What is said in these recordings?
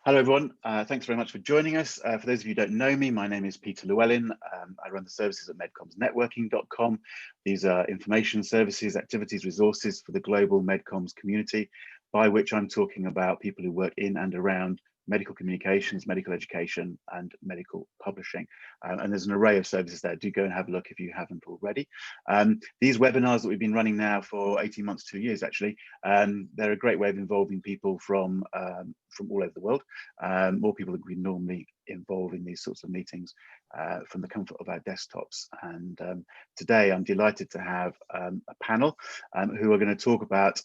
Hello, everyone. Thanks very much for joining us. For those of you who don't know me, my name is Peter Llewellyn. I run the services at MedComms These are information services, activities, resources for the global MedComms community, by which I'm talking about people who work in and around medical communications, medical education, and medical publishing. And there's an array of services there. Do go and have a look if you haven't already. These webinars that we've been running now for 18 months, 2 years actually, they're a great way of involving people from all over the world, more people than we normally involve in these sorts of meetings from the comfort of our desktops. And today I'm delighted to have a panel who are going to talk about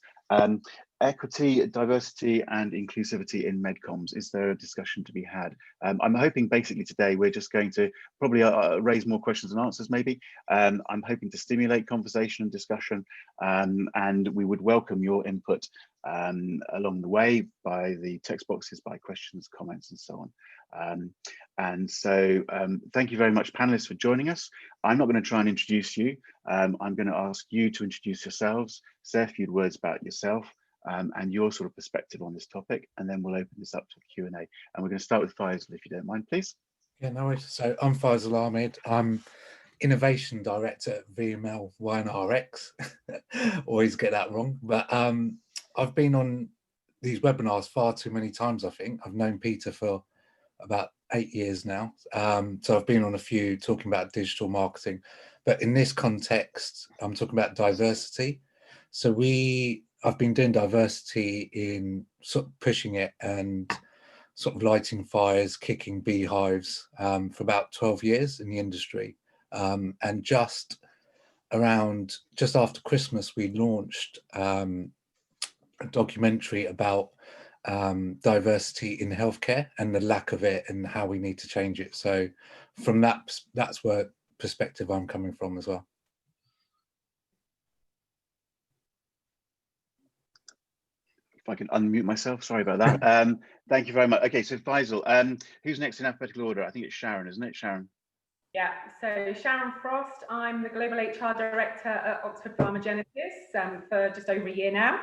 equity, diversity and inclusivity in MedComms. Is there a discussion to be had? I'm hoping basically today we're just going to probably raise more questions and answers maybe. I'm hoping to stimulate conversation and discussion, and we would welcome your input along the way by the text boxes, by questions, comments and so on. Thank you very much, panelists, for joining us. I'm not going to try and introduce you. I'm going to ask you to introduce yourselves, say a few words about yourself and your sort of perspective on this topic, and then we'll open this up to Q&A. And we're going to start with Faisal, if you don't mind, please. Yeah, no worries. So I'm Faisal Ahmed. I'm Innovation Director at VLMY&Rx. Always get that wrong, but I've been on these webinars far too many times, I think. I've known Peter for about 8 years now. So I've been on a few talking about digital marketing, but in this context, I'm talking about diversity. So I've been doing diversity in sort of pushing it and sort of lighting fires, kicking beehives for about 12 years in the industry. And just after Christmas, we launched a documentary about diversity in healthcare and the lack of it and how we need to change it. So from that's where perspective I'm coming from as well. If I can unmute myself, sorry about that. Thank you very much. Okay, so Faisal, who's next in alphabetical order? I think it's Sharon, isn't it, Sharon? Yeah, so Sharon Frost, I'm the Global HR Director at PharmaGenesis for just over a year now.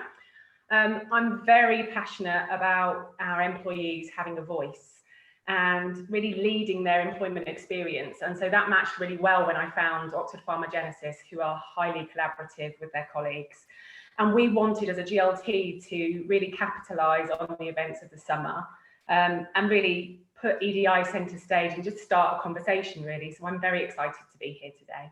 I'm very passionate about our employees having a voice and really leading their employment experience. And so that matched really well when I found PharmaGenesis, who are highly collaborative with their colleagues. And we wanted as a GLT to really capitalise on the events of the summer and really put EDI centre stage and just start a conversation really. So I'm very excited to be here today.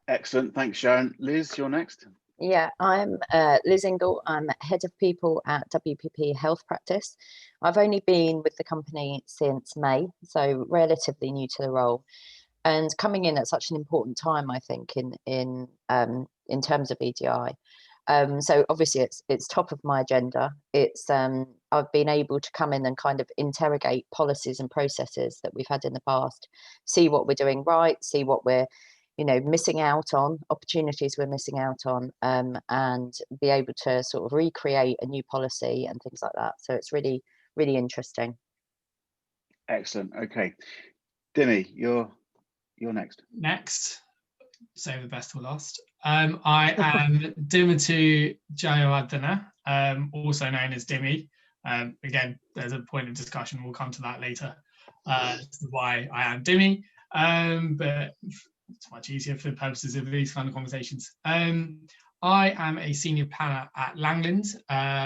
Excellent, thanks Sharon. Liz, you're next. Yeah, I'm Liz Engel. I'm Head of People at WPP Health Practice. I've only been with the company since May, so relatively new to the role. And coming in at such an important time, I think, in terms of EDI. So obviously it's top of my agenda. It's I've been able to come in and kind of interrogate policies and processes that we've had in the past, see what we're doing right, see what we're missing out on, opportunities we're missing out on, and be able to sort of recreate a new policy and things like that. So it's really, really interesting. Excellent. Okay, Demi, you're next. Next, save the best for last. I am Dimuthu Jayawardana, also known as Demi. Again, there's a point of discussion. We'll come to that later. As to why I am Demi, but it's much easier for the purposes of these kind of conversations. I am a senior planner at Langland,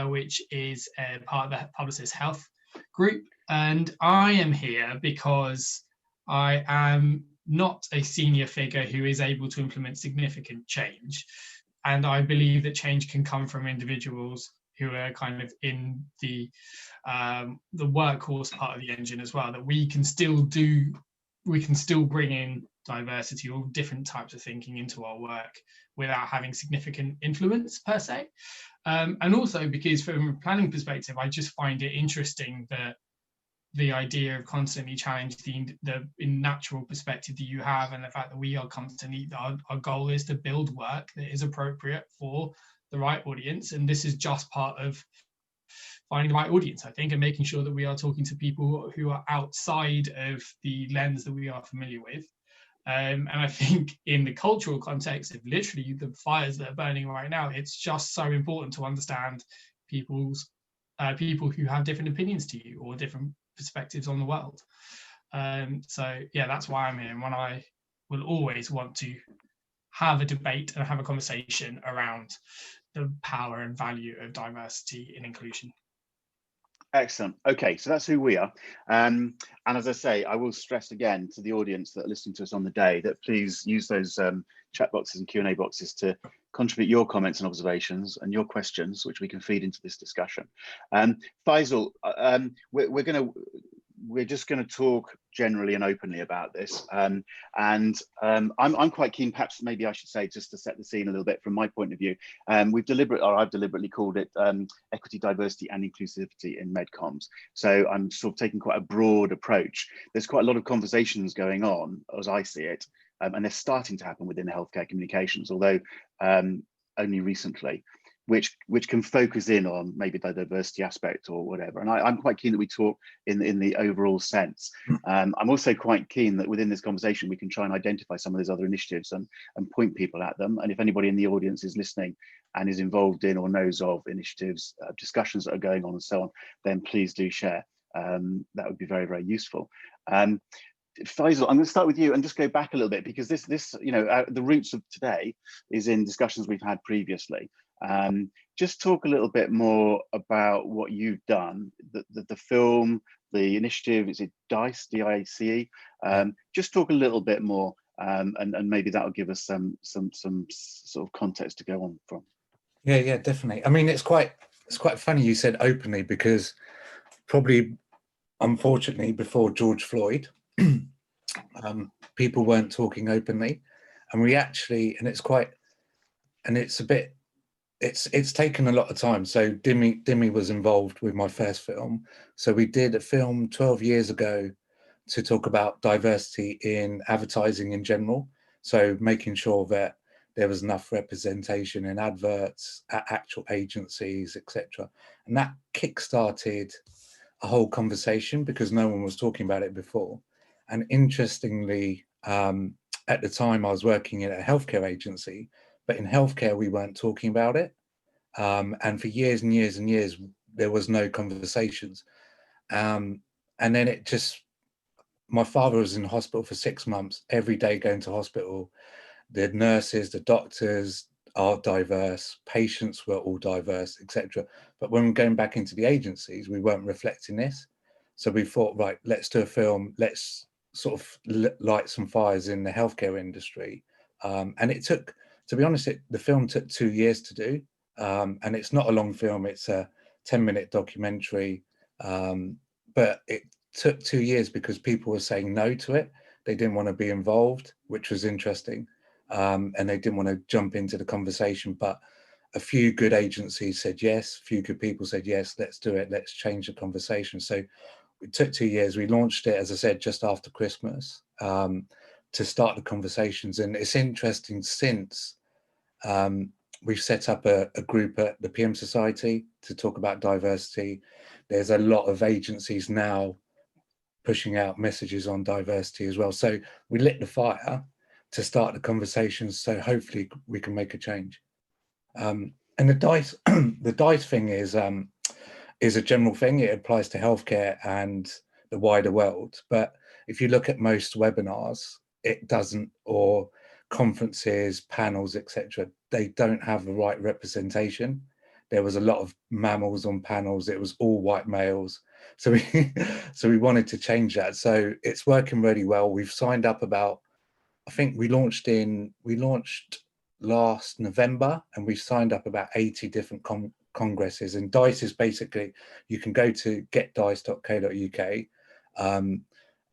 which is a part of the Publicist Health Group, and I am here because I am not a senior figure who is able to implement significant change, and I believe that change can come from individuals who are kind of in the workhorse part of the engine as well. That we can still bring in diversity or different types of thinking into our work without having significant influence per se. And also because from a planning perspective, I just find it interesting that the idea of constantly challenging the natural perspective that you have, and the fact that we are constantly, our goal is to build work that is appropriate for the right audience. And this is just part of finding the right audience, I think, and making sure that we are talking to people who are outside of the lens that we are familiar with. And I think in the cultural context of literally the fires that are burning right now, it's just so important to understand people's people who have different opinions to you or different perspectives on the world. So yeah, that's why I'm here, and when I will always want to have a debate and have a conversation around the power and value of diversity and inclusion. Excellent. Okay, so that's who we are. And as I say, I will stress again to the audience that are listening to us on the day that please use those chat boxes and Q&A boxes to contribute your comments and observations and your questions, which we can feed into this discussion. Faisal, we're just going to talk generally and openly about this, I'm quite keen, perhaps maybe I should say, just to set the scene a little bit from my point of view. I've deliberately called it equity, diversity and inclusivity in MedComms. So I'm sort of taking quite a broad approach. There's quite a lot of conversations going on, as I see it, and they're starting to happen within healthcare communications, although only recently, which can focus in on maybe the diversity aspect or whatever. And I'm quite keen that we talk in the overall sense. I'm also quite keen that within this conversation, we can try and identify some of those other initiatives and point people at them. And if anybody in the audience is listening and is involved in or knows of initiatives, discussions that are going on and so on, then please do share. That would be very, very useful. Faisal, I'm going to start with you and just go back a little bit, because this the roots of today is in discussions we've had previously. Just talk a little bit more about what you've done, the film, the initiative. Is it DICE, D-I-C-E? Just talk a little bit more, and maybe that'll give us some sort of context to go on from. Yeah, definitely. I mean, it's quite funny you said openly, because probably, unfortunately, before George Floyd, people weren't talking openly, and we actually, it's taken a lot of time. So Demi was involved with my first film. So we did a film 12 years ago to talk about diversity in advertising in general. So making sure that there was enough representation in adverts, at actual agencies, etc. And that kick-started a whole conversation because no one was talking about it before. And interestingly, at the time I was working in a healthcare agency, but in healthcare, we weren't talking about it. And for years and years and years, there was no conversations. And then my father was in hospital for 6 months, every day going to hospital. The nurses, the doctors are diverse, patients were all diverse, etc. But when we're going back into the agencies, we weren't reflecting this. So we thought, right, let's do a film, let's sort of light some fires in the healthcare industry. And it took, to be honest, the film took 2 years to do, and it's not a long film. It's a 10-minute documentary, but it took 2 years because people were saying no to it. They didn't want to be involved, which was interesting, and they didn't want to jump into the conversation. But a few good agencies said yes, a few good people said yes, let's do it, let's change the conversation. So it took 2 years. We launched it, as I said, just after Christmas, to start the conversations. And it's interesting, since we've set up a group at the PM Society to talk about diversity. There's a lot of agencies now pushing out messages on diversity as well. So we lit the fire to start the conversations, so hopefully we can make a change. And the DICE, the DICE thing is a general thing. It applies to healthcare and the wider world. But if you look at most webinars, it doesn't, or conferences, panels, etc., they don't have the right representation. There was a lot of mammals on panels. It was all white males. So we wanted to change that. So it's working really well. We've signed up about, I think we launched last November, and we've signed up about 80 different congresses. And DICE is basically, you can go to getdice.co.uk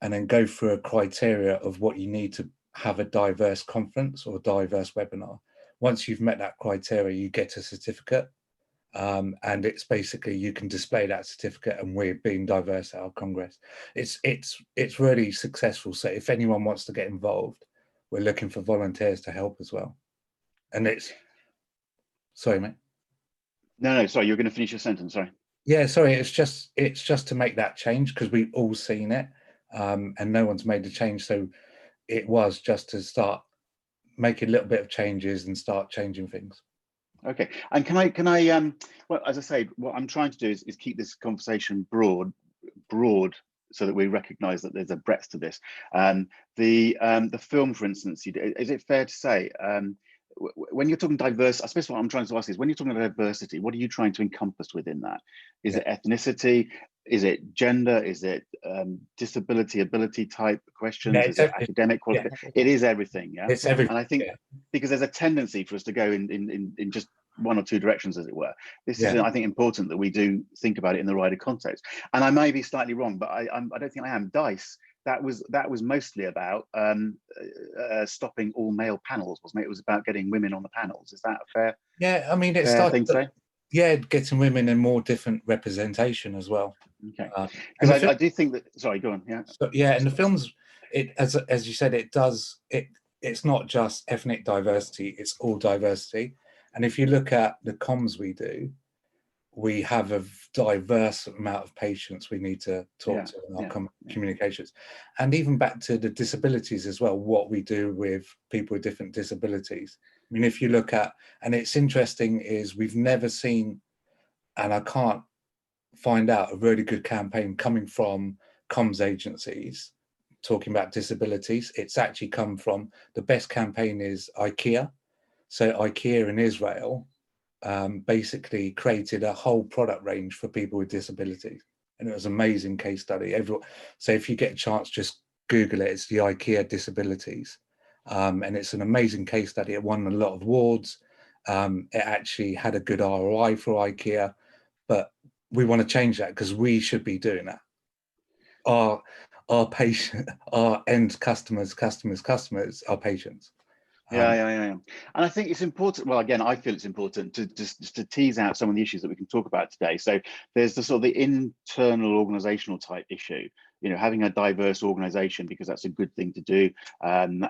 and then go through a criteria of what you need to have a diverse conference or diverse webinar. Once you've met that criteria, you get a certificate. And it's basically, you can display that certificate, and we're being diverse at our Congress. It's really successful. So if anyone wants to get involved, we're looking for volunteers to help as well. And sorry, mate. No, sorry, you're going to finish your sentence, sorry. Yeah, sorry, it's just to make that change, because we've all seen it, and no one's made the change. So it was just to start making a little bit of changes and start changing things. Okay, and can I well, as I say, what I'm trying to do is keep this conversation broad, so that we recognise that there's a breadth to this. The film, for instance, is it fair to say, when you're talking diverse, I suppose what I'm trying to ask is, when you're talking about diversity, what are you trying to encompass within that? Is it ethnicity? Is it gender? Is it disability, ability type questions? Is it academic qualification? It is everything, yeah? It's everything. And I think because there's a tendency for us to go in just one or two directions, as it were. This is, I think, important that we do think about it in the wider context. And I may be slightly wrong, but I don't think I am. DICE, that was mostly about stopping all male panels, wasn't it? It was about getting women on the panels. Is that a fair? Yeah, I mean, it started. Yeah, getting women in more different representation as well. Okay, because I do think that. Sorry, go on. Yeah. So, yeah, in the films, it as you said, it's not just ethnic diversity; it's all diversity. And if you look at the comms we do, we have a diverse amount of patients we need to talk to in our communications. And even back to the disabilities as well, what we do with people with different disabilities. I mean, if you look at, and it's interesting, is we've never seen, and I can't find out a really good campaign coming from comms agencies talking about disabilities. It's actually come from, the best campaign is IKEA. So IKEA in Israel basically created a whole product range for people with disabilities. And it was an amazing case study. So if you get a chance, just Google it. It's the IKEA disabilities. And it's an amazing case study. It won a lot of awards. It actually had a good ROI for IKEA, but we want to change that because we should be doing that. Our patient, our end customers, our patients. Yeah. And I think it's important. Well, again, I feel it's important to just to tease out some of the issues that we can talk about today. So there's the sort of the internal organizational type issue, having a diverse organization, because that's a good thing to do, and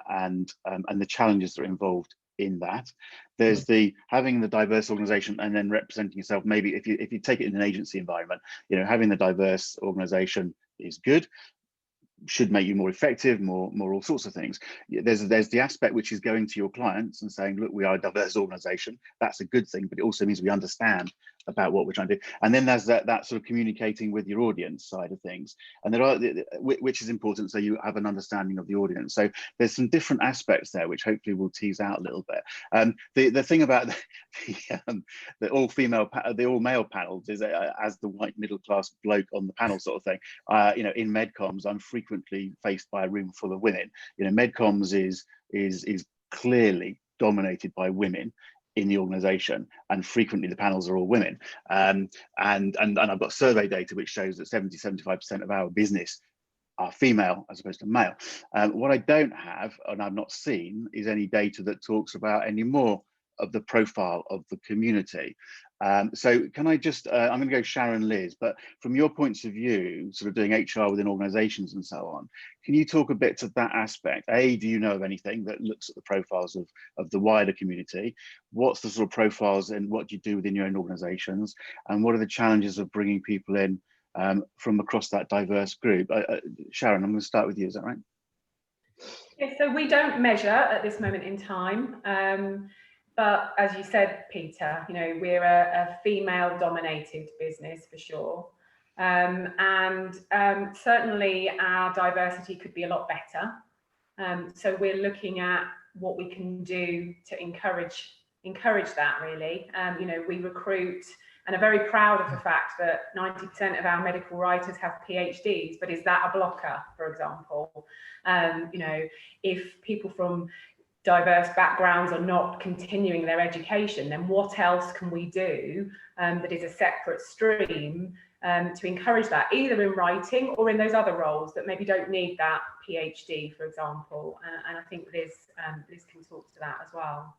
the challenges that are involved in that. There's the having the diverse organization and then representing yourself. Maybe if you take it in an agency environment, having the diverse organization is good, should make you more effective, more all sorts of things. There's the aspect which is going to your clients and saying, look, we are a diverse organization. That's a good thing, but it also means we understand about what we're trying to do. And then there's that sort of communicating with your audience side of things, and there are, which is important, so you have an understanding of the audience. So there's some different aspects there which hopefully we'll tease out a little bit. The thing about the all male panels is, as the white middle class bloke on the panel sort of thing, in MedComms, I'm frequently faced by a room full of women. MedComms is clearly dominated by women in the organization, and frequently the panels are all women. And I've got survey data which shows that 70-75% of our business are female as opposed to male. What I don't have, and I've not seen, is any data that talks about any more of the profile of the community. So can I just, I'm going to go Sharon, Liz, but from your points of view, sort of doing HR within organizations and so on, can you talk a bit to that aspect? A, do you know of anything that looks at the profiles of the wider community? What's the sort of profiles and what do you do within your own organizations? And what are the challenges of bringing people in from across that diverse group? Sharon, I'm going to start with you, is that right? Yeah, so we don't measure at this moment in time. But as you said, Peter, we're a female-dominated business for sure. And certainly our diversity could be a lot better. So we're looking at what we can do to encourage that, really. We recruit and are very proud of the fact that 90% of our medical writers have PhDs, but is that a blocker, for example? If people from diverse backgrounds are not continuing their education, then what else can we do that is a separate stream to encourage that, either in writing or in those other roles that maybe don't need that PhD, for example. And I think Liz can talk to that as well.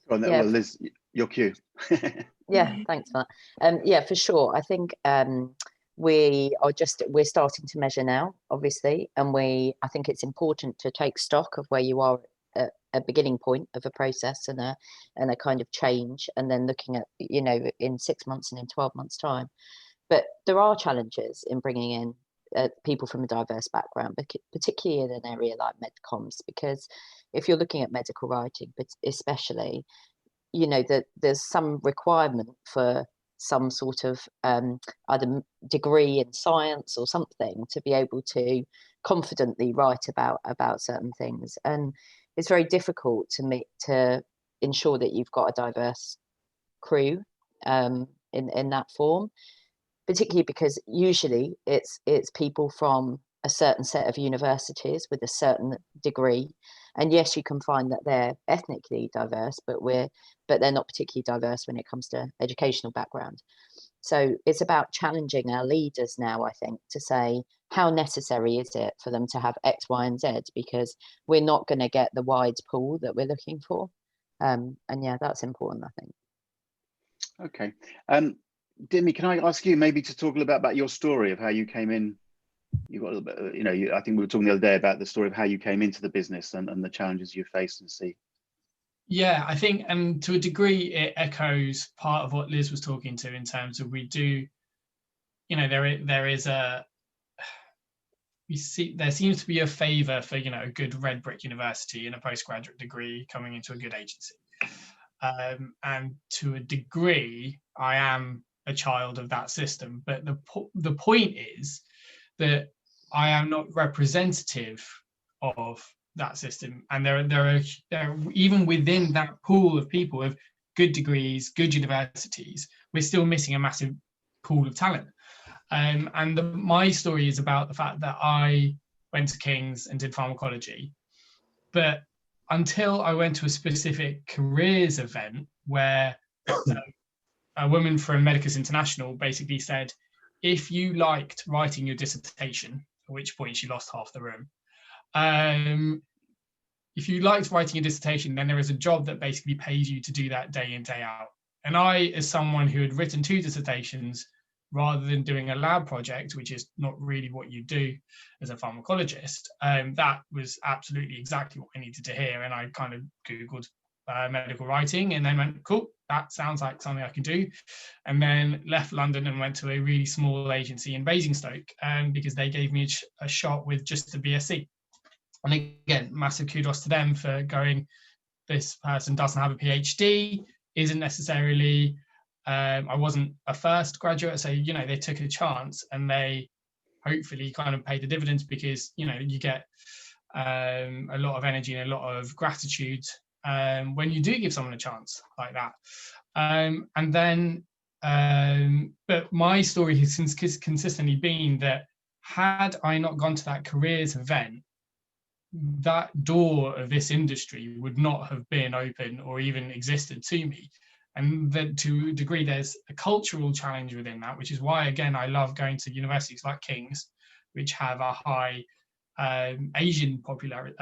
Well, Liz, your cue. Yeah, thanks for that. Yeah, for sure. I think we're starting to measure now, obviously, and I think it's important to take stock of where you are at a beginning point of a process and a kind of change, and then looking at in 6 months and in 12 months time. But there are challenges in bringing in people from a diverse background, particularly in an area like MedComms, because if you're looking at medical writing, but especially, you know, that there's some requirement for some sort of either degree in science or something to be able to confidently write about certain things. And it's very difficult to ensure that you've got a diverse crew in that form, particularly because usually it's people from a certain set of universities with a certain degree. And yes, you can find that they're ethnically diverse, but they're not particularly diverse when it comes to educational background. So it's about challenging our leaders now, I think, to say, how necessary is it for them to have X, Y, and Z? Because we're not going to get the wide pool that we're looking for. And yeah, that's important, I think. Okay. Demi, can I ask you maybe to talk a little bit about your story of how you came in? You got a little bit, you know, I think we were talking the other day about the story of how you came into the business and the challenges you faced and see. Yeah, I think, and to a degree, it echoes part of what Liz was talking to in terms of we do, you know, there seems to be a favour for, you know, a good red brick university and a postgraduate degree coming into a good agency. And to a degree, I am a child of that system. But the point is that I am not representative of that system, and there are even within that pool of people of good degrees, good universities, we're still missing a massive pool of talent. And my story is about the fact that I went to King's and did pharmacology, but until I went to a specific careers event where a woman from Medicus International basically said, if you liked writing your dissertation, at which point she lost half the room, if you liked writing a dissertation, then there is a job that basically pays you to do that day in, day out. And I, as someone who had written 2 dissertations, rather than doing a lab project, which is not really what you do as a pharmacologist, that was absolutely exactly what I needed to hear. And I kind of Googled medical writing and then went, cool, that sounds like something I can do. And then left London and went to a really small agency in Basingstoke because they gave me a shot with just a BSc. And again, massive kudos to them for going, this person doesn't have a PhD, isn't necessarily, I wasn't a first graduate, so, you know, they took a chance and they hopefully kind of paid the dividends because, you know, you get a lot of energy and a lot of gratitude when you do give someone a chance like that. And then, but my story has consistently been that had I not gone to that careers event, that door of this industry would not have been open or even existed to me. And then to a degree, there's a cultural challenge within that, which is why, again, I love going to universities like King's, which have a high Asian popularity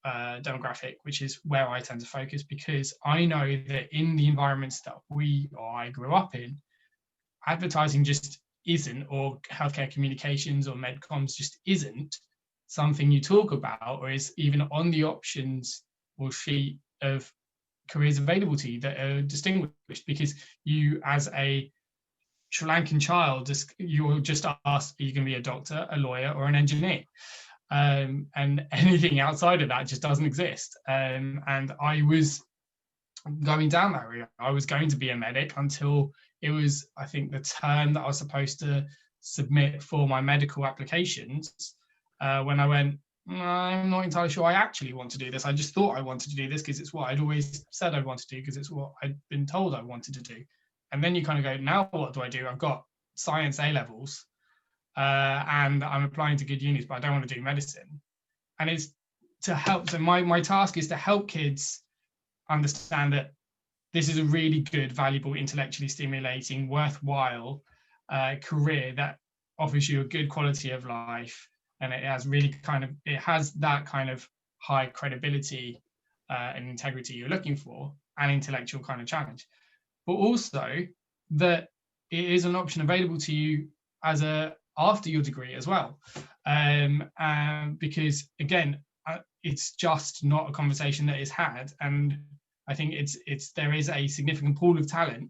demographic, which is where I tend to focus, because I know that in the environments that I grew up in, advertising just isn't, or healthcare communications or MedComms just isn't something you talk about or is even on the options or sheet of careers available to you that are distinguished, because you, as a Sri Lankan child, you're just asked, are you going to be a doctor, a lawyer, or an engineer? And anything outside of that just doesn't exist. And I was going down that route. I was going to be a medic until it was, I think, the term that I was supposed to submit for my medical applications, when I went, I'm not entirely sure I actually want to do this. I just thought I wanted to do this because it's what I'd always said I wanted to do, because it's what I'd been told I wanted to do. And then you kind of go, now what do I do? I've got science A-levels and I'm applying to good unis, but I don't want to do medicine. And it's to help. So my task is to help kids understand that this is a really good, valuable, intellectually stimulating, worthwhile career that offers you a good quality of life. And it has that kind of high credibility and integrity you're looking for, and intellectual kind of challenge. But also that it is an option available to you as after your degree as well. Because again, it's just not a conversation that is had. And I think there is a significant pool of talent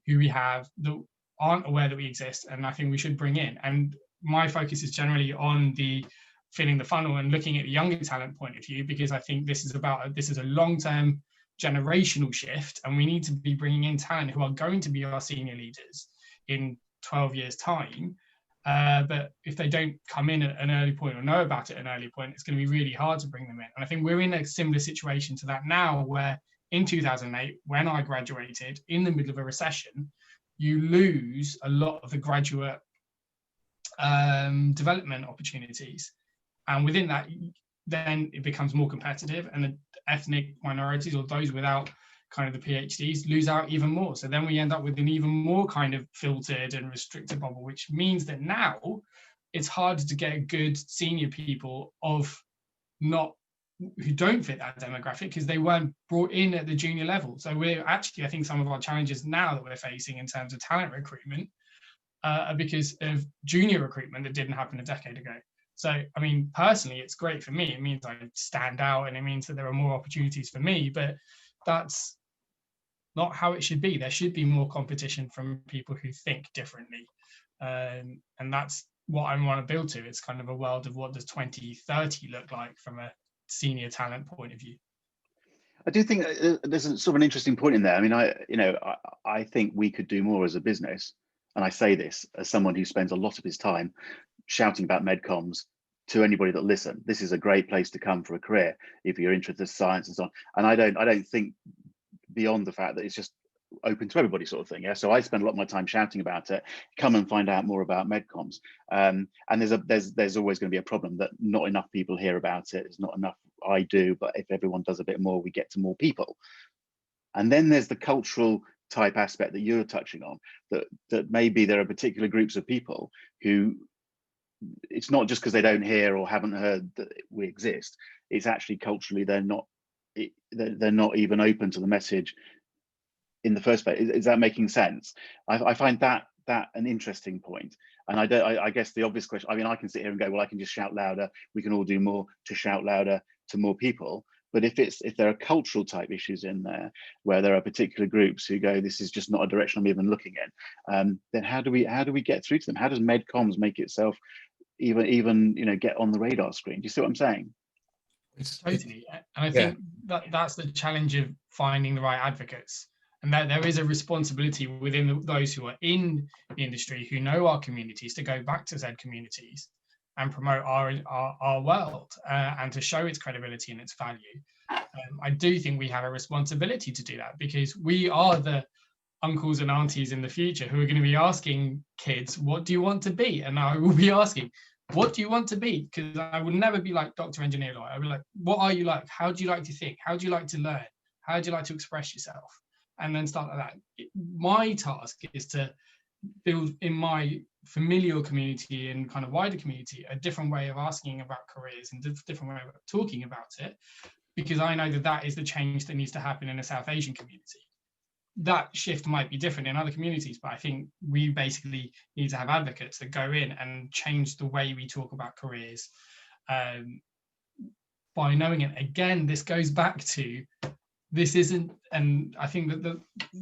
who we have that aren't aware that we exist, and I think we should bring in. And my focus is generally on the filling the funnel and looking at the younger talent point of view, because I think this is a long-term generational shift, and we need to be bringing in talent who are going to be our senior leaders in 12 years time. But if they don't come in at an early point or know about it at an early point, it's going to be really hard to bring them in. And I think we're in a similar situation to that now, where in 2008, when I graduated in the middle of a recession, you lose a lot of the graduate development opportunities. And within that, then it becomes more competitive, and the ethnic minorities, or those without kind of the PhDs, lose out even more. So then we end up with an even more kind of filtered and restricted bubble, which means that now it's harder to get good senior people who don't fit that demographic, because they weren't brought in at the junior level. So we're actually, I think some of our challenges now that we're facing in terms of talent recruitment are because of junior recruitment that didn't happen a decade ago. So, I mean, personally, it's great for me. It means I stand out, and it means that there are more opportunities for me, but that's not how it should be. There should be more competition from people who think differently. And that's what I want to build to. It's kind of a world of what does 2030 look like from a senior talent point of view. I do think there's a sort of an interesting point in there. I mean, I think we could do more as a business. And I say this as someone who spends a lot of his time shouting about MedComms to anybody that listen. This is a great place to come for a career if you're interested in science and so on. And I don't think beyond the fact that it's just open to everybody sort of thing. Yeah. So I spend a lot of my time shouting about it. Come and find out more about MedComms. And there's always going to be a problem that not enough people hear about it. It's not enough I do, but if everyone does a bit more, we get to more people. And then there's the cultural type aspect that you're touching on, that maybe there are particular groups of people who, it's not just because they don't hear or haven't heard that we exist, it's actually culturally they're not even open to the message in the first place. Is that making sense? I find that an interesting point. And I guess the obvious question, I mean, I can sit here and go, well, I can just shout louder, we can all do more to shout louder to more people. But if there are cultural type issues in there where there are particular groups who go, this is just not a direction I'm even looking in, then how do we get through to them? How does MedComms make itself even get on the radar screen? Do you see what I'm saying? Totally. And I think that's the challenge of finding the right advocates. And that there is a responsibility within those who are in the industry, who know our communities, to go back to said communities and promote our world and to show its credibility and its value. I do think we have a responsibility to do that, because we are the uncles and aunties in the future who are going to be asking kids, what do you want to be? And I will be asking, what do you want to be? Because I would never be like doctor, engineer, lawyer. I would be like, what are you like? How do you like to think? How do you like to learn? How do you like to express yourself? And then start like that. My task is to build in my familial community and kind of wider community a different way of asking about careers and different way of talking about it, because I know that is the change that needs to happen in a South Asian community. That shift might be different in other communities, but I think we basically need to have advocates that go in and change the way we talk about careers by knowing it. Again, this goes back to, this isn't, and I think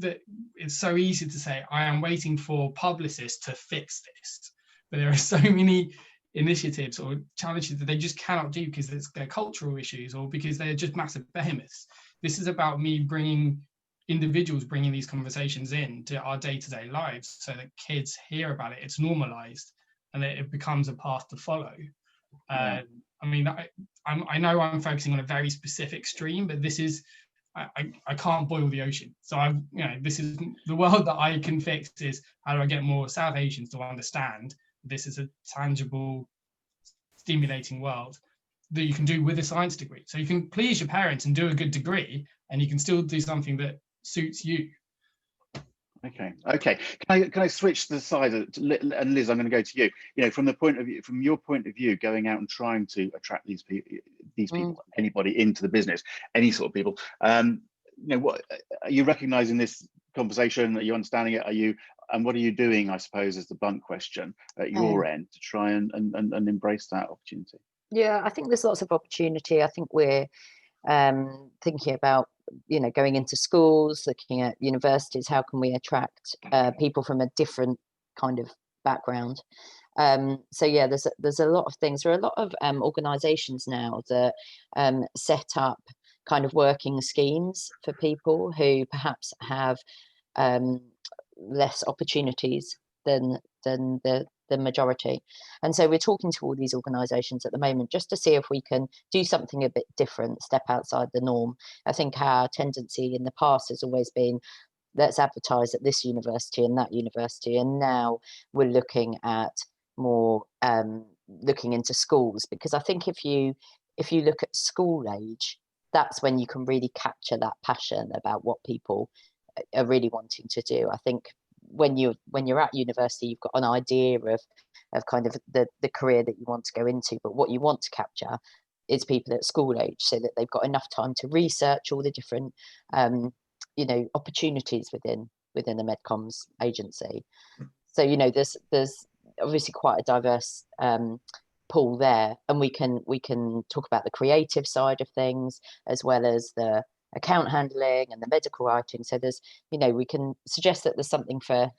that it's so easy to say, I am waiting for publicists to fix this, but there are so many initiatives or challenges that they just cannot do because they're cultural issues or because they're just massive behemoths. This is about me bringing these conversations in to our day-to-day lives so that kids hear about it, it's normalized, and that it becomes a path to follow. I mean, I know I'm focusing on a very specific stream, but this is, I can't boil the ocean. So this is the world that I can fix, is how do I get more South Asians to understand this is a tangible, stimulating world that you can do with a science degree. So you can please your parents and do a good degree, and you can still do something that suits you. Okay. Can I switch the side? And Liz, I'm going to go to you. From your point of view, going out and trying to attract these people, anybody into the business, any sort of people. What are you recognizing this conversation? Are you understanding it? And what are you doing, I suppose, is the blunt question at your end to try and embrace that opportunity? Yeah, I think there's lots of opportunity. I think we're thinking about going into schools, looking at universities. How can we attract people from a different kind of background? So yeah, there's a lot of things. There are a lot of organisations now that set up kind of working schemes for people who perhaps have less opportunities than the majority. And so we're talking to all these organisations at the moment just to see if we can do something a bit different, step outside the norm. I think our tendency in the past has always been, let's advertise at this university and that university, and now we're looking at more looking into schools, because I think if you look at school age, that's when you can really capture that passion about what people are really wanting to do. I think when you're at university, you've got an idea of kind of the career that you want to go into, but what you want to capture is people at school age, so that they've got enough time to research all the different opportunities within the MedComms agency. So there's obviously quite a diverse pool there, and we can talk about the creative side of things as well as the account handling and the medical writing. So there's we can suggest that there's something for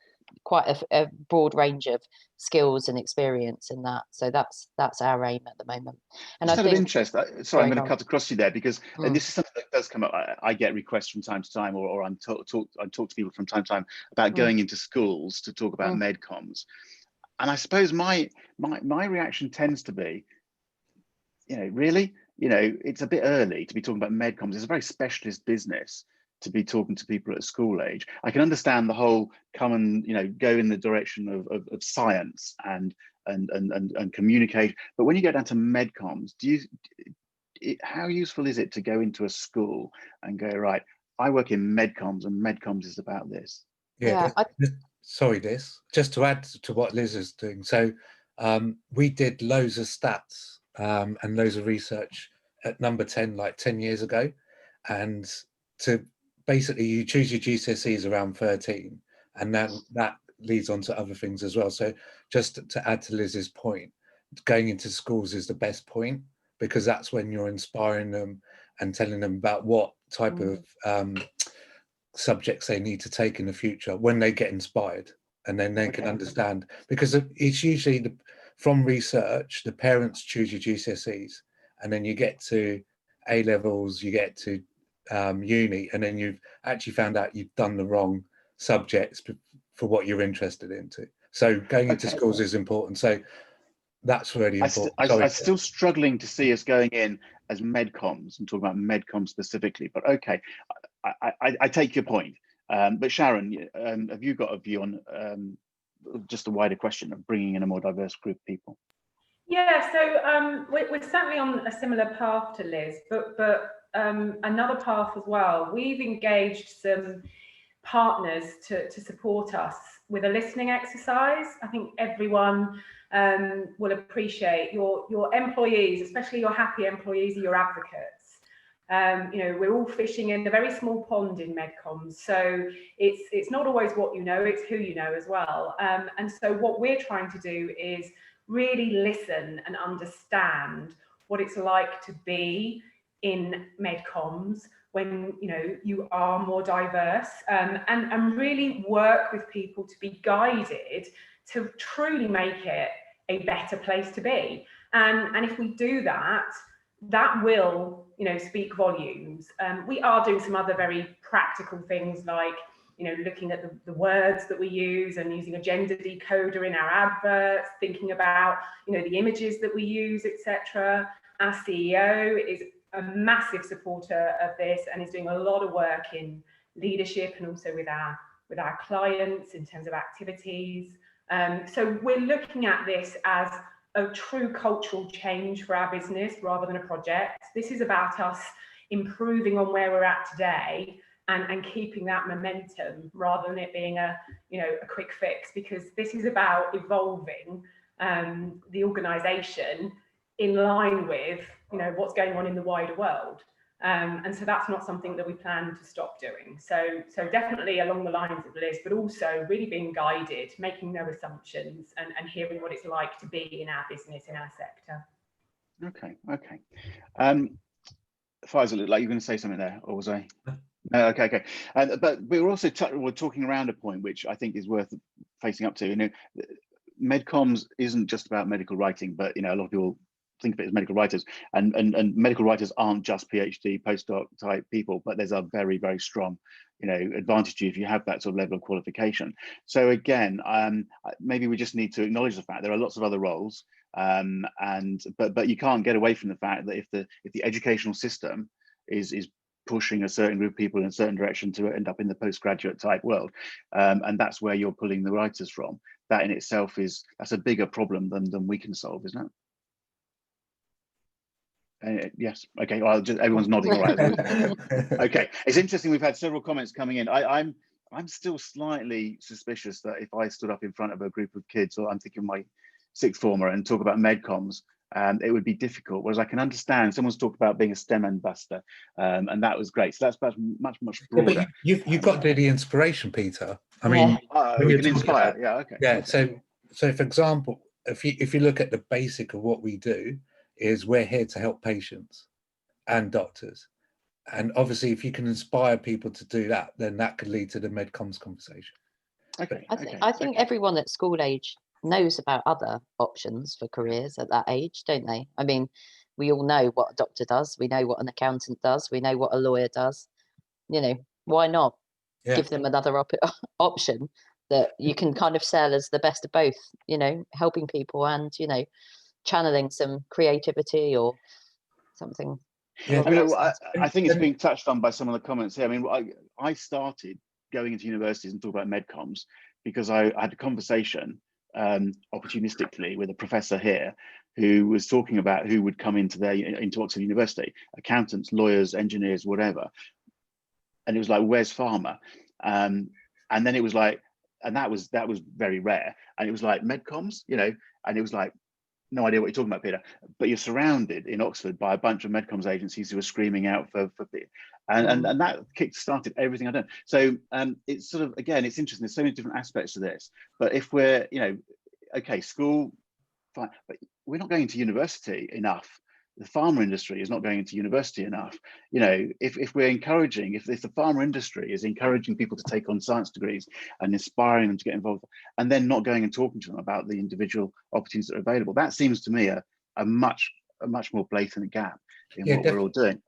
quite a broad range of skills and experience in that. So that's our aim at the moment. And just I out think, of interest, sorry, I'm going to cut across you there, because and this is something that does come up. I get requests from time to time, or I talk to people from time to time about going into schools to talk about MedComms. And I suppose my reaction tends to be, really, it's a bit early to be talking about MedComms. It's a very specialist business to be talking to people at school age. I can understand the whole come and go in the direction of science and communicate, but when you go down to MedComms, how useful is it to go into a school and go, right, I work in MedComms and MedComms is about this? Sorry, Liz, just to add to what Liz is doing. So we did loads of stats and loads of research at Number 10 like 10 years ago, and to basically you choose your GCSEs around 13, and then that leads on to other things as well. So just to add to Liz's point, going into schools is the best point, because that's when you're inspiring them and telling them about what type of subjects they need to take in the future when they get inspired, and then they can understand, because it's usually from research, the parents choose your GCSEs, and then you get to A levels, you get to uni, and then you've actually found out you've done the wrong subjects for what you're interested into. So going into schools is important. So that's really important. I'm still struggling to see us going in as MedComms and talking about MedComms specifically, but okay, I take your point. But Sharon, have you got a view on just a wider question of bringing in a more diverse group of people? Yeah, so we're certainly on a similar path to Liz, but another path as well. We've engaged some partners to support us with a listening exercise. I think everyone will appreciate your employees, especially your happy employees, are your advocates. We're all fishing in a very small pond in MedComms, so it's not always what you know, it's who you know as well. And so what we're trying to do is really listen and understand what it's like to be in MedComms when you are more diverse, and really work with people to be guided to truly make it a better place to be. And if we do that, that will speak volumes. We are doing some other very practical things, like looking at the words that we use and using a gender decoder in our adverts, thinking about the images that we use, etc. Our CEO is a massive supporter of this and is doing a lot of work in leadership and also with our clients in terms of activities. So we're looking at this as a true cultural change for our business rather than a project. This is about us improving on where we're at today and keeping that momentum rather than it being a quick fix, because this is about evolving the organisation in line with what's going on in the wider world, and so that's not something that we plan to stop doing. So definitely along the lines of Liz, but also really being guided, making no assumptions, and hearing what it's like to be in our business, in our sector. Okay. Faisal, looked like you were going to say something there, or was I? No, okay. But we're also we're talking around a point which I think is worth facing up to. MedComms isn't just about medical writing, but a lot of people think of it as medical writers, and medical writers aren't just PhD postdoc type people, but there's a very, very strong, you know, advantage to you if you have that sort of level of qualification. So again, maybe we just need to acknowledge the fact there are lots of other roles, but you can't get away from the fact that if the educational system is pushing a certain group of people in a certain direction to end up in the postgraduate type world, and that's where you're pulling the writers from, that in itself that's a bigger problem than we can solve, isn't it? Yes. Okay. Well, everyone's nodding. All right. Okay. It's interesting. We've had several comments coming in. I'm still slightly suspicious that if I stood up in front of a group of kids, or I'm thinking my sixth former, and talk about MedComms, it would be difficult. Whereas I can understand someone's talked about being a STEM ambassador, and that was great. So that's much broader. Yeah, but you've got to do the inspiration, Peter. I mean, we can inspire. Yeah. Okay. Yeah. Okay. So for example, if you look at the basic of what we do, is we're here to help patients and doctors, and obviously if you can inspire people to do that, then that could lead to the MedComms conversation. Okay. I think everyone at school age knows about other options for careers at that age, don't they? I mean, we all know what a doctor does, we know what an accountant does, we know what a lawyer does. You know, why not give them another option that you can kind of sell as the best of both, you know, helping people and, you know, channeling some creativity or something. Yeah, I think it's being touched on by some of the comments here. I mean, I started going into universities and talk about MedComms because I had a conversation opportunistically with a professor here who was talking about who would come into Oxford University: accountants, lawyers, engineers, whatever. And it was like, where's pharma? And then it was like, and that was very rare. And it was like, MedComms, you know, and it was like, no idea what you're talking about, Peter, but you're surrounded in Oxford by a bunch of MedComms agencies who are screaming out for and that kick-started everything I've done. So it's sort of, again, it's interesting. There's so many different aspects to this, but if we're, you know, okay, school, fine, but we're not going to university enough. The pharma industry is not going into university enough. You know, if we're encouraging, if the pharma industry is encouraging people to take on science degrees and inspiring them to get involved, and then not going and talking to them about the individual opportunities that are available, that seems to me a much more blatant gap in what we're all doing.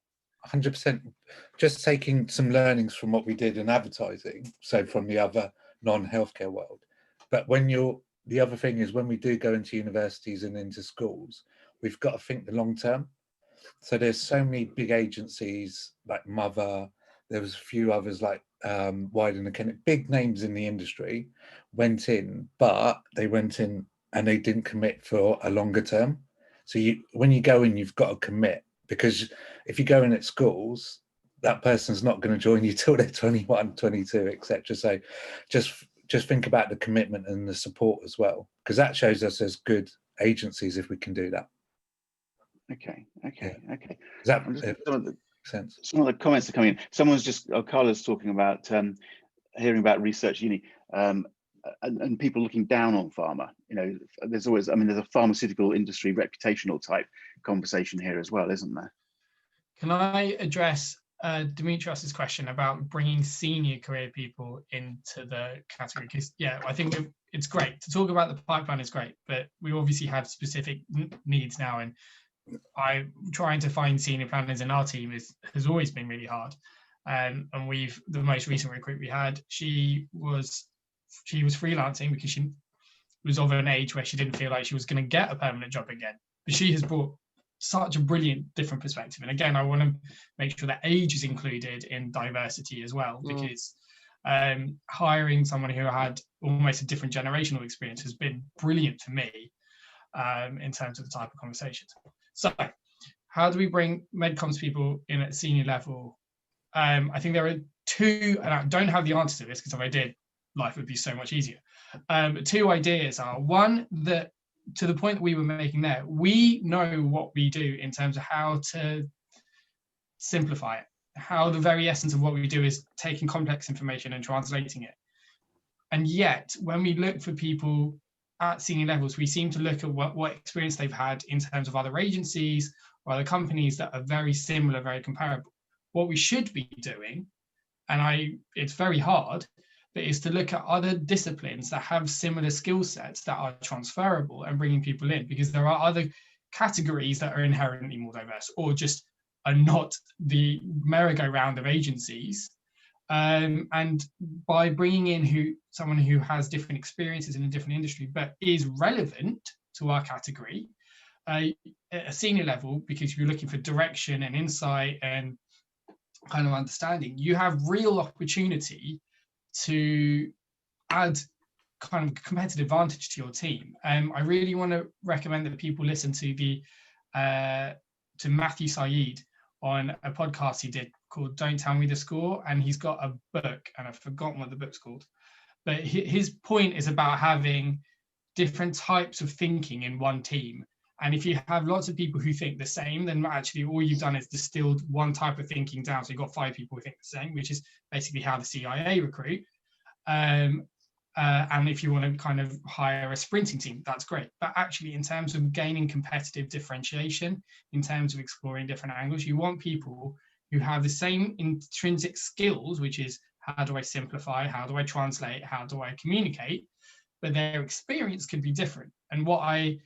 100%. Just taking some learnings from what we did in advertising, so from the other non-healthcare world. But the other thing is, when we do go into universities and into schools, we've got to think the long term. So there's so many big agencies like Mother, there was a few others like Wyden and Kennett, big names in the industry went in, but they went in and they didn't commit for a longer term. So when you go in, you've got to commit, because if you go in at schools, that person's not going to join you till they're 21, 22, etc. So just think about the commitment and the support as well, because that shows us as good agencies if we can do that. Okay. Does that make sense? Some of the comments are coming in. Someone's just, Carla's talking about hearing about research uni and people looking down on pharma. You know, there's always, I mean, there's a pharmaceutical industry reputational type conversation here as well, isn't there? Can I address Demetrius's question about bringing senior career people into the category? Because yeah, I think it's great to talk about the pipeline is great, but we obviously have specific needs now, and trying to find senior planners in our team has always been really hard. And the most recent recruit we had, she was freelancing because she was of an age where she didn't feel like she was going to get a permanent job again. But she has brought such a brilliant different perspective. And again, I want to make sure that age is included in diversity as well, because hiring someone who had almost a different generational experience has been brilliant for me in terms of the type of conversations. So how do we bring MedComms people in at senior level? I think there are two, and I don't have the answer to this because if I did, life would be so much easier. Two ideas are, one, that to the point that we were making there, we know what we do in terms of how to simplify it, how the very essence of what we do is taking complex information and translating it. And yet, when we look for people at senior levels, we seem to look at what experience they've had in terms of other agencies or other companies that are very similar, very comparable. What we should be doing, and it's very hard, but is to look at other disciplines that have similar skill sets that are transferable and bringing people in, because there are other categories that are inherently more diverse, or just are not the merry-go-round of agencies. And by bringing in someone who has different experiences in a different industry, but is relevant to our category at a senior level, because you're looking for direction and insight and kind of understanding, you have real opportunity to add kind of competitive advantage to your team. I really want to recommend that people listen to Matthew Saeed on a podcast he did called Don't Tell Me the Score, and he's got a book, and I've forgotten what the book's called, but his point is about having different types of thinking in one team. And if you have lots of people who think the same, then actually all you've done is distilled one type of thinking down. So you've got 5 people who think the same, which is basically how the CIA recruit. And if you want to kind of hire a sprinting team, that's great. But actually, in terms of gaining competitive differentiation, in terms of exploring different angles, you want people who have the same intrinsic skills, which is how do I simplify, how do I translate, how do I communicate, but their experience could be different. And what I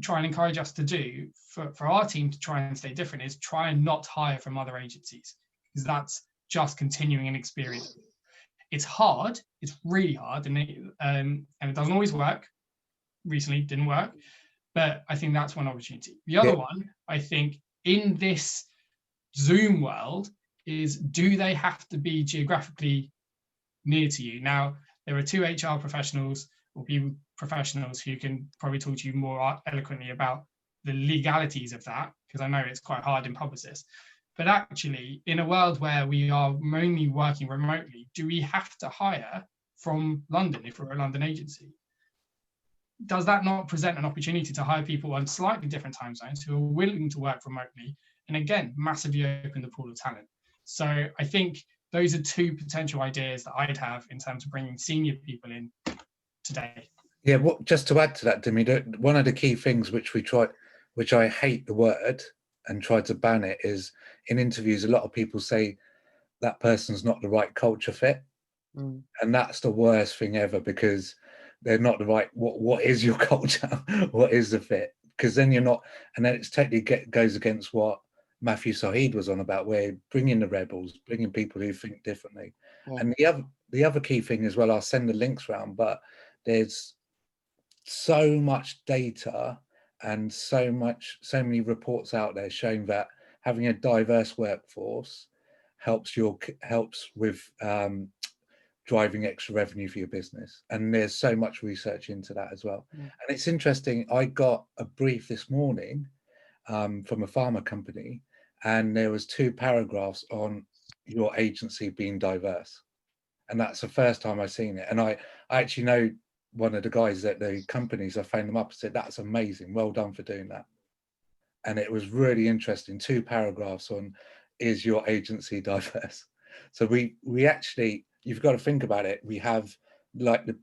try and encourage us to do for our team to try and stay different is try and not hire from other agencies, because that's just continuing an experience. It's hard, it's really hard, and it doesn't always work. Recently it didn't work, but I think that's one opportunity. The other one, I think, in this Zoom world is, do they have to be geographically near to you? Now, there are 2 HR professionals or people professionals who can probably talk to you more eloquently about the legalities of that, because I know it's quite hard in publicists. But actually, in a world where we are mainly working remotely, do we have to hire from London if we're a London agency? Does that not present an opportunity to hire people on slightly different time zones who are willing to work remotely? And again, massively open the pool of talent. So I think those are 2 potential ideas that I'd have in terms of bringing senior people in today. Yeah, just to add to that, Demi, one of the key things which I hate the word and try to ban it, is in interviews, a lot of people say that person's not the right culture fit. And that's the worst thing ever, because they're not the right, what is your culture? What is the fit? Because then you're not, and then it's totally goes against what Matthew Saeed was on about, where bringing the rebels, bringing people who think differently. And the other key thing as well, I'll send the links around, but there's so much data and so many reports out there showing that having a diverse workforce helps with driving extra revenue for your business. And there's so much research into that as well. And it's interesting, I got a brief this morning from a pharma company, and there was 2 paragraphs on your agency being diverse. And that's the first time I've seen it. And I actually know one of the guys at the companies. I phoned them up and said, that's amazing, well done for doing that. And it was really interesting, 2 paragraphs on, is your agency diverse? So we actually, you've got to think about it. We have, like, the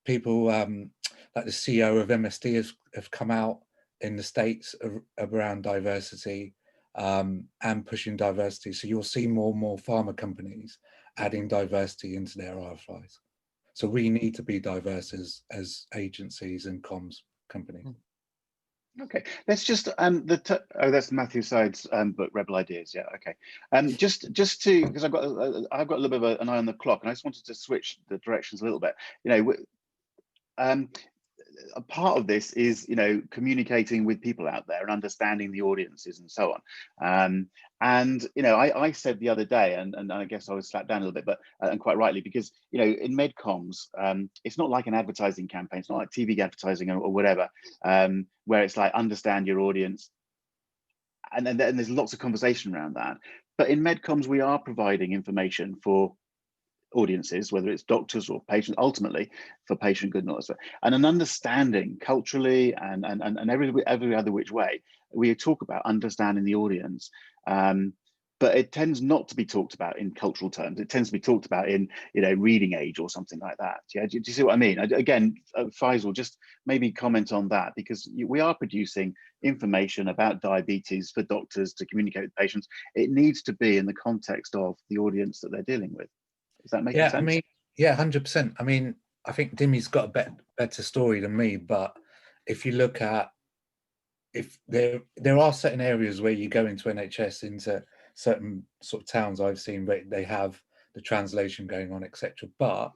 people, like the CEO of MSD have come out in the States around diversity and pushing diversity. So you'll see more and more pharma companies adding diversity into their RFIs. So we need to be diverse as agencies and comms companies. Okay, let's just that's Matthew Saeed's book, Rebel Ideas. Yeah, okay. Just to, because I've got a little bit of an eye on the clock, and I just wanted to switch the directions a little bit. You know, a part of this is, you know, communicating with people out there and understanding the audiences and so on. And, you know, I said the other day, and I guess I was slapped down a little bit, but and quite rightly, because, you know, in MedComms, it's not like an advertising campaign. It's not like TV advertising or whatever, where it's like, understand your audience. And then there's lots of conversation around that. But in MedComms, we are providing information for audiences, whether it's doctors or patients, ultimately for patient goodness, and an understanding culturally and every other which way. We talk about understanding the audience, but it tends not to be talked about in cultural terms. It tends to be talked about in, you know, reading age or something like that. Yeah, do you see what I mean? Again, Faisal, just maybe comment on that, because we are producing information about diabetes for doctors to communicate with patients. It needs to be in the context of the audience that they're dealing with. Is that making sense? I mean, yeah, 100%. I mean, I think Demi's got a better story than me, but if you look at if there are certain areas where you go into NHS, into certain sort of towns I've seen where they have the translation going on, etc. But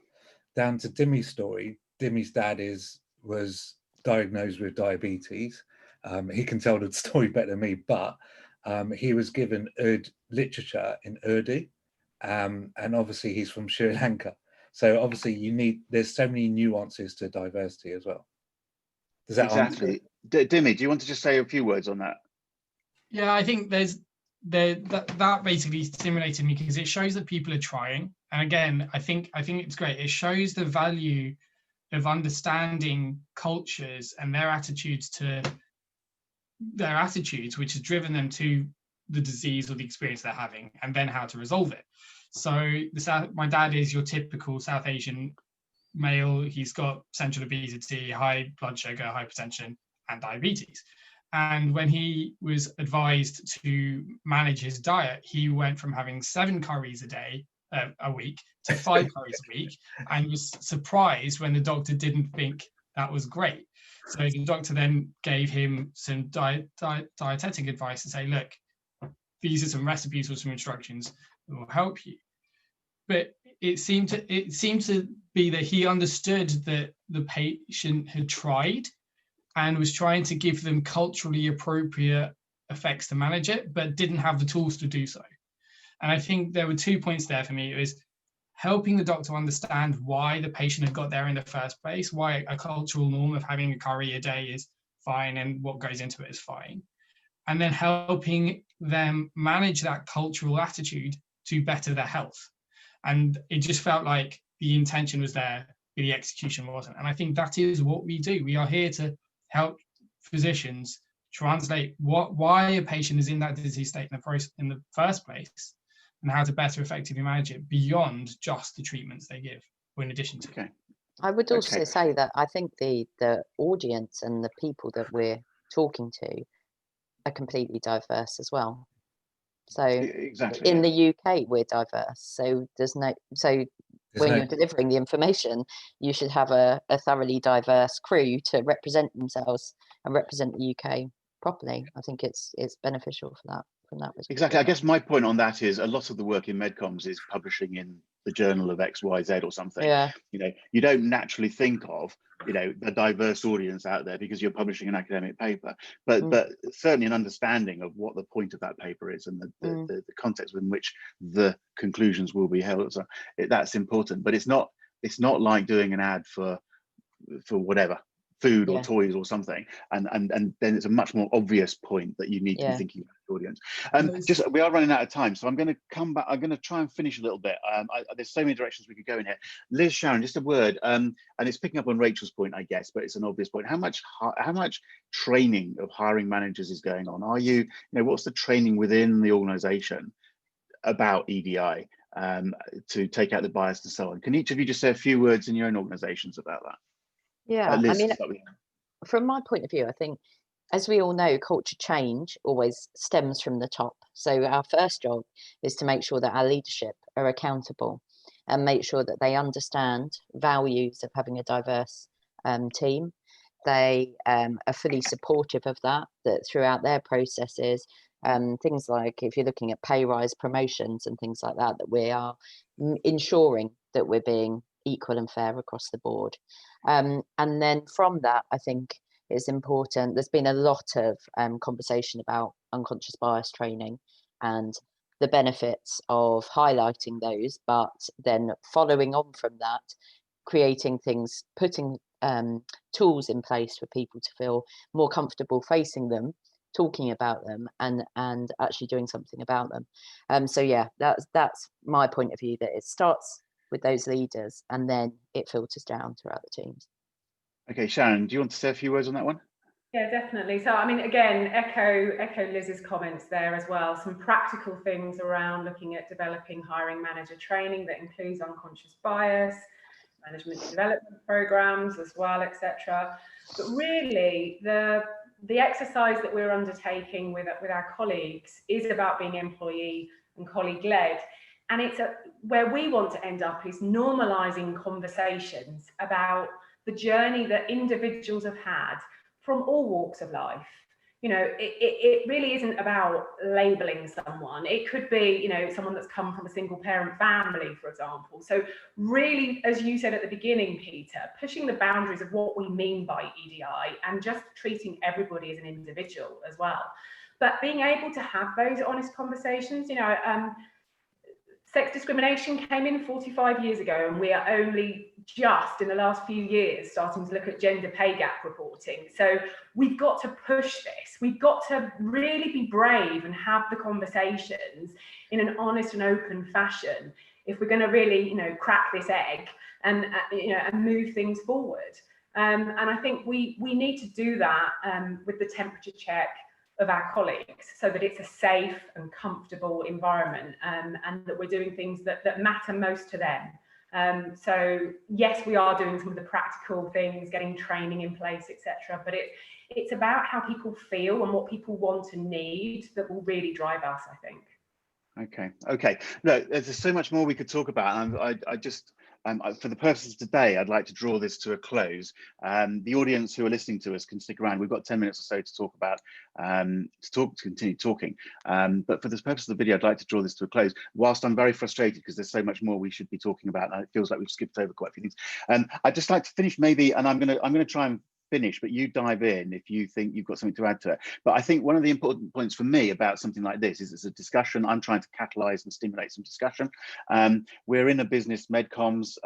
down to Demi's story, Demi's dad was diagnosed with diabetes. He can tell the story better than me, but he was given literature in Urdu, and obviously he's from Sri Lanka. So obviously there's so many nuances to diversity as well. Does that exactly answer? Demi, do you want to just say a few words on that? Yeah, I think that basically stimulated me because it shows that people are trying. And again, I think it's great. It shows the value of understanding cultures and their attitudes, which has driven them to the disease or the experience they're having, and then how to resolve it. So my dad is your typical South Asian male. He's got central obesity, high blood sugar, hypertension, and diabetes. And when he was advised to manage his diet, he went from having 7 curries a week to 5 curries a week, and was surprised when the doctor didn't think that was great. So the doctor then gave him some dietetic advice to say, look, these are some recipes or some instructions that will help you. But it seemed to be that he understood that the patient had tried and was trying to give them culturally appropriate effects to manage it, but didn't have the tools to do so. And I think there were 2 points there for me. It was helping the doctor understand why the patient had got there in the first place, why a cultural norm of having a curry a day is fine and what goes into it is fine. And then helping them manage that cultural attitude to better their health. And it just felt like the intention was there, but the execution wasn't. And I think that is what we do. We are here to help physicians translate why a patient is in that disease state in the first place, and how to better effectively manage it beyond just the treatments they give, or in addition to. Okay. I would also say that I think the audience and the people that we're talking to are completely diverse as well. So exactly, in the UK, we're diverse. So when you're delivering the information, you should have a thoroughly diverse crew to represent themselves and represent the UK properly. I think it's beneficial for that. From that perspective. Exactly. I guess my point on that is a lot of the work in MedComms is publishing in the journal of XYZ or something. Yeah. You don't naturally think of the diverse audience out there because you're publishing an academic paper, but certainly an understanding of what the point of that paper is and the context in which the conclusions will be held. So that's important, but it's not like doing an ad for whatever, food or toys or something, and then it's a much more obvious point that you need to be thinking about the audience. We are running out of time, so I'm going to come back. I'm going to try and finish a little bit. There's so many directions we could go in here. Liz, Sharon, just a word, and it's picking up on Rachel's point, I guess, but it's an obvious point. How much training of hiring managers is going on? Are you what's the training within the organisation about EDI to take out the bias and so on? Can each of you just say a few words in your own organisations about that? Yeah, Liz, I mean, from my point of view, I think, as we all know, culture change always stems from the top. So our first job is to make sure that our leadership are accountable and make sure that they understand values of having a diverse team. They are fully supportive of that throughout their processes. Things like if you're looking at pay rise, promotions and things like that, that we are ensuring that we're being equal and fair across the board. And then from that, I think it's important. There's been a lot of conversation about unconscious bias training and the benefits of highlighting those, but then following on from that, creating things, putting tools in place for people to feel more comfortable facing them, talking about them, and actually doing something about them. So yeah, that's my point of view, that it starts with those leaders and then it filters down throughout the teams. Okay, Sharon, do you want to say a few words on that one? Yeah, definitely. So I mean, again, echo Liz's comments there as well. Some practical things around looking at developing hiring manager training that includes unconscious bias, management development programs as well, etc. But really, the exercise that we're undertaking with our colleagues is about being employee and colleague led. And it's where we want to end up is normalizing conversations about the journey that individuals have had from all walks of life you know, it really isn't about labeling someone. It could be, you know, someone that's come from a single parent family, for example. So really, as you said at the beginning, Peter, pushing the boundaries of what we mean by EDI and just treating everybody as an individual as well. But being able to have those honest conversations, you know, sex discrimination came in 45 years ago, and we are only just in the last few years starting to look at gender pay gap reporting. So we've got to push this. We've got to really be brave and have the conversations in an honest and open fashion if we're going to really, you know, crack this egg and you know, and move things forward. And I think we need to do that with the temperature check of our colleagues, so that it's a safe and comfortable environment, and that we're doing things that matter most to them. So yes, we are doing some of the practical things, getting training in place, etc. But it's about how people feel and what people want and need that will really drive us, I think. Okay. No, there's so much more we could talk about. I just, for the purposes of today, I'd like to draw this to a close. The audience who are listening to us can stick around. We've got 10 minutes or so to talk about, to continue talking. But for the purpose of the video, I'd like to draw this to a close. Whilst I'm very frustrated because there's so much more we should be talking about, and it feels like we've skipped over quite a few things. I'd just like to finish maybe, and I'm gonna try and finish, but you dive in if you think you've got something to add to it. But I think one of the important points for me about something like this is it's a discussion. I'm trying to catalyze and stimulate some discussion. We're in a business, MedComms,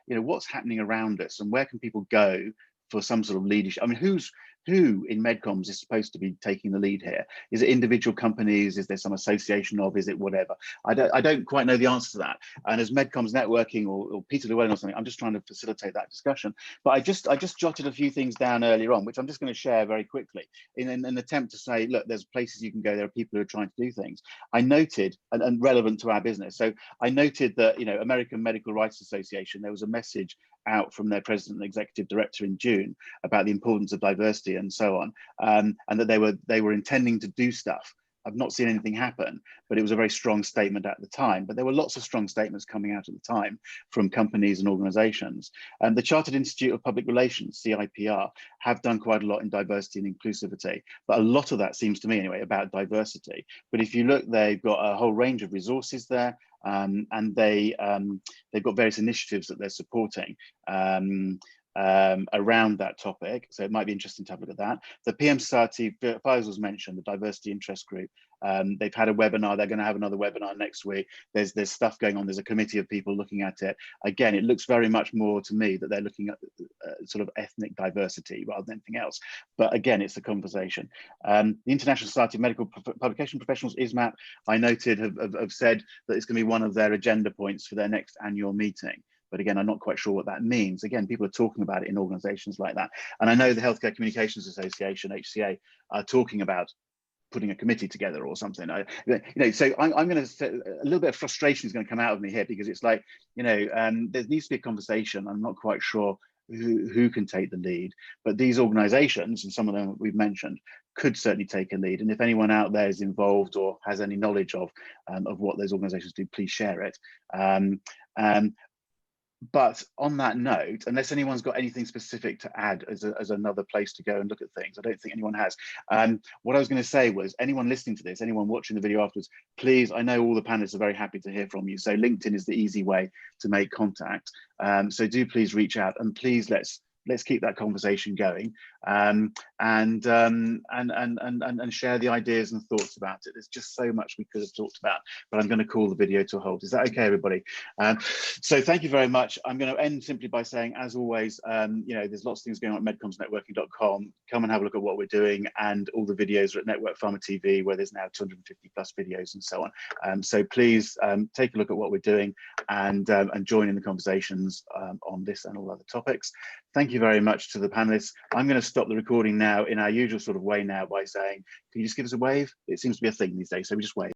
you know, what's happening around us and where can people go for some sort of leadership? I mean, who in MedComms is supposed to be taking the lead here? Is it individual companies? Is there some association of? Is it whatever? I don't quite know the answer to that. And as MedComms Networking or Peter Llewellyn or something, I'm just trying to facilitate that discussion. But I just jotted a few things down earlier on, which I'm just going to share very quickly in an attempt to say, look, there's places you can go. There are people who are trying to do things. I noted, and relevant to our business. So I noted that, you know, American Medical Rights Association, there was a message out from their president and executive director in June about the importance of diversity and so on, and that they were intending to do stuff. I've not seen anything happen, but it was a very strong statement at the time. But there were lots of strong statements coming out at the time from companies and organizations. And the Chartered Institute of Public Relations, CIPR, have done quite a lot in diversity and inclusivity, but a lot of that seems to me anyway about diversity. But if you look, they've got a whole range of resources there, and they've got various initiatives that they're supporting around that topic. So it might be interesting to have a look at that. The PM Society, Faisal's mentioned, the Diversity Interest Group. They've had a webinar. They're going to have another webinar next week. There's stuff going on. There's a committee of people looking at it. Again, it looks very much more to me that they're looking at sort of ethnic diversity rather than anything else. But again, it's a conversation. The International Society of Medical Publication Professionals, ISMAP, I noted have said that it's going to be one of their agenda points for their next annual meeting. But again, I'm not quite sure what that means. Again, people are talking about it in organizations like that. And I know the Healthcare Communications Association, HCA, are talking about putting a committee together or something. You know, so I'm going to say a little bit of frustration is going to come out of me here, because it's like, you know, there needs to be a conversation. I'm not quite sure who can take the lead, but these organizations, and some of them we've mentioned, could certainly take a lead. And if anyone out there is involved or has any knowledge of what those organizations do, please share it. But on that note, unless anyone's got anything specific to add as another place to go and look at things, I don't think anyone has. What I was going to say was, anyone listening to this, anyone watching the video afterwards, please, I know all the panelists are very happy to hear from you. So LinkedIn is the easy way to make contact. So do please reach out, and please let's keep that conversation going, and share the ideas and thoughts about it. There's just so much we could have talked about, but I'm going to call the video to a halt. Is that okay, everybody? So thank you very much. I'm going to end simply by saying, as always, you know, there's lots of things going on at medcommsnetworking.com. Come and have a look at what we're doing, and all the videos are at NetworkPharma TV, where there's now 250 plus videos and so on. So please take a look at what we're doing, and join in the conversations on this and all other topics. Thank you very much to the panelists. I'm going to stop the recording now in our usual sort of way now by saying, can you just give us a wave? It seems to be a thing these days, so we just wave.